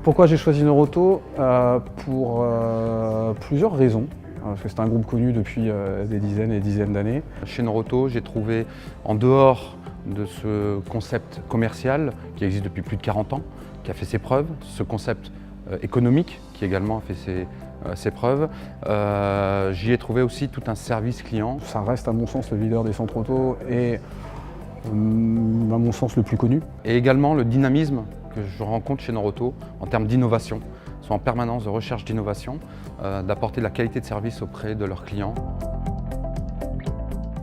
Pourquoi j'ai choisi Noroto? Pour plusieurs raisons. Parce que c'est un groupe connu depuis des dizaines et des dizaines d'années. Chez Noroto, j'ai trouvé, en dehors de ce concept commercial qui existe depuis plus de 40 ans, qui a fait ses preuves, ce concept économique qui également a fait ses preuves, j'y ai trouvé aussi tout un service client. Ça reste à mon sens le leader des centres auto et à mon sens le plus connu. Et également le dynamisme que je rencontre chez Noroto en termes d'innovation. Ils sont en permanence de recherche d'innovation, d'apporter de la qualité de service auprès de leurs clients.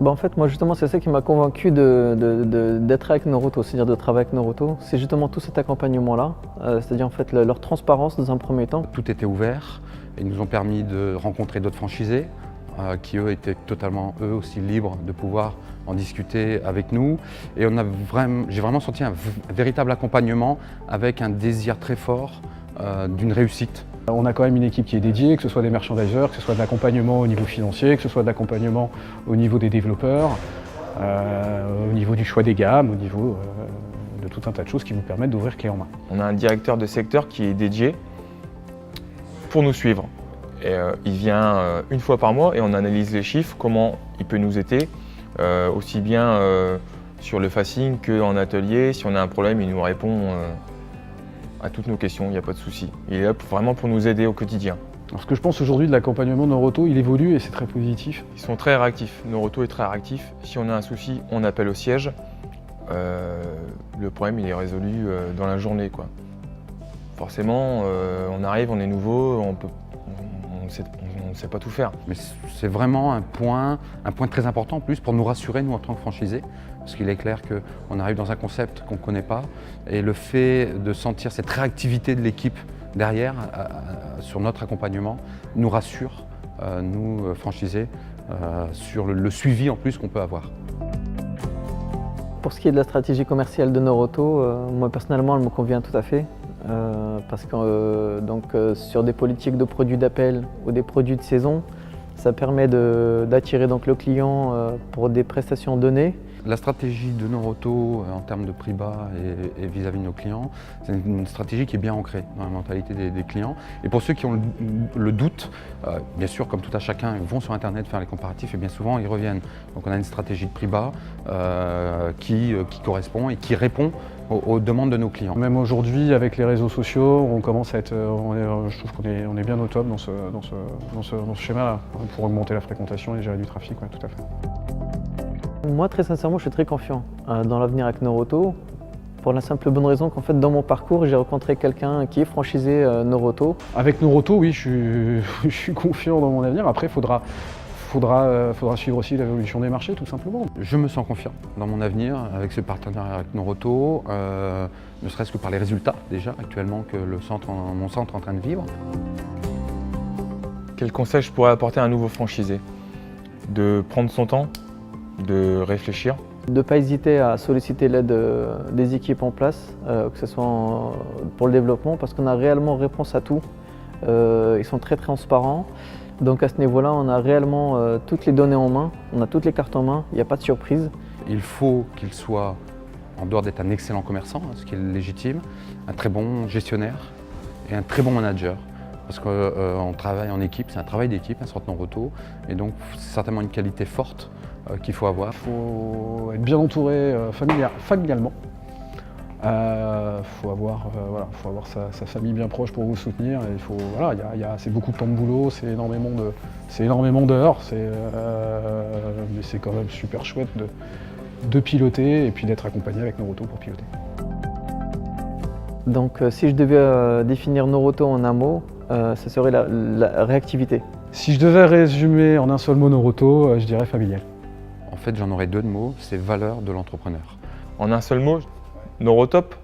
En fait, moi justement, c'est ça qui m'a convaincu d'être avec Noroto, c'est-à-dire de travailler avec Noroto. C'est justement tout cet accompagnement-là, c'est-à-dire en fait leur transparence dans un premier temps. Tout était ouvert et ils nous ont permis de rencontrer d'autres franchisés qui eux étaient totalement eux aussi libres de pouvoir en discuter avec nous. Et j'ai vraiment senti un véritable accompagnement avec un désir très fort d'une réussite. On a quand même une équipe qui est dédiée, que ce soit des merchandisers, que ce soit de l'accompagnement au niveau financier, que ce soit de l'accompagnement au niveau des développeurs, au niveau du choix des gammes, au niveau de tout un tas de choses qui nous permettent d'ouvrir clé en main. On a un directeur de secteur qui est dédié pour nous suivre. Et, il vient une fois par mois et on analyse les chiffres, comment il peut nous aider, aussi bien sur le facing qu'en atelier. Si on a un problème, il nous répond à toutes nos questions, il n'y a pas de souci. Il est là vraiment pour nous aider au quotidien. Alors, ce que je pense aujourd'hui de l'accompagnement Noroto, il évolue et c'est très positif. Ils sont très réactifs, Noroto est très réactif. Si on a un souci, on appelle au siège. Le problème il est résolu dans la journée, quoi. Forcément, on arrive, on est nouveau, on ne sait pas tout faire. Mais c'est vraiment un point très important en plus pour nous rassurer, nous en tant que franchisés, parce qu'il est clair qu'on arrive dans un concept qu'on ne connaît pas et le fait de sentir cette réactivité de l'équipe derrière sur notre accompagnement nous rassure, nous franchisés, sur le suivi en plus qu'on peut avoir. Pour ce qui est de la stratégie commerciale de Noroto, moi personnellement elle me convient tout à fait. Parce que sur des politiques de produits d'appel ou des produits de saison, ça permet d'attirer le client pour des prestations données. La stratégie de Noroto en termes de prix bas et vis-à-vis de nos clients, c'est une stratégie qui est bien ancrée dans la mentalité des clients. Et pour ceux qui ont le doute, bien sûr, comme tout à chacun, ils vont sur Internet faire les comparatifs et bien souvent ils reviennent. Donc on a une stratégie de prix bas qui correspond et qui répond aux demandes de nos clients. Même aujourd'hui, avec les réseaux sociaux, on commence à être, je trouve qu'on est bien au top dans ce schéma-là, pour augmenter la fréquentation et gérer du trafic, ouais, tout à fait. Moi, très sincèrement, je suis très confiant dans l'avenir avec Noroto, pour la simple bonne raison qu'en fait, dans mon parcours, j'ai rencontré quelqu'un qui est franchisé Noroto. Avec Noroto, oui, je suis confiant dans mon avenir. Après, faudra suivre aussi l'évolution des marchés, tout simplement. Je me sens confiant dans mon avenir avec ce partenariat avec Noroto, ne serait-ce que par les résultats déjà actuellement que mon centre est en train de vivre. Quel conseil je pourrais apporter à un nouveau franchisé? De prendre son temps, de réfléchir. De ne pas hésiter à solliciter l'aide des équipes en place, que ce soit pour le développement, parce qu'on a réellement réponse à tout. Ils sont très transparents. Donc à ce niveau-là, on a réellement toutes les données en main, on a toutes les cartes en main, il n'y a pas de surprise. Il faut qu'il soit, en dehors d'être un excellent commerçant, ce qui est légitime, un très bon gestionnaire et un très bon manager. Parce qu'on travaille en équipe, c'est un travail d'équipe, un centre Noroto, et donc c'est certainement une qualité forte qu'il faut avoir. Il faut être bien entouré familialement. Faut avoir sa famille bien proche pour vous soutenir. C'est beaucoup de temps de boulot, c'est énormément d'heures, mais c'est quand même super chouette de piloter et puis d'être accompagné avec Noroto pour piloter. Donc si je devais définir Noroto en un mot, ce serait la réactivité. Si je devais résumer en un seul mot Noroto, je dirais familial. En fait, j'en aurais deux de mots, c'est valeur de l'entrepreneur. En un seul mot, Norotop,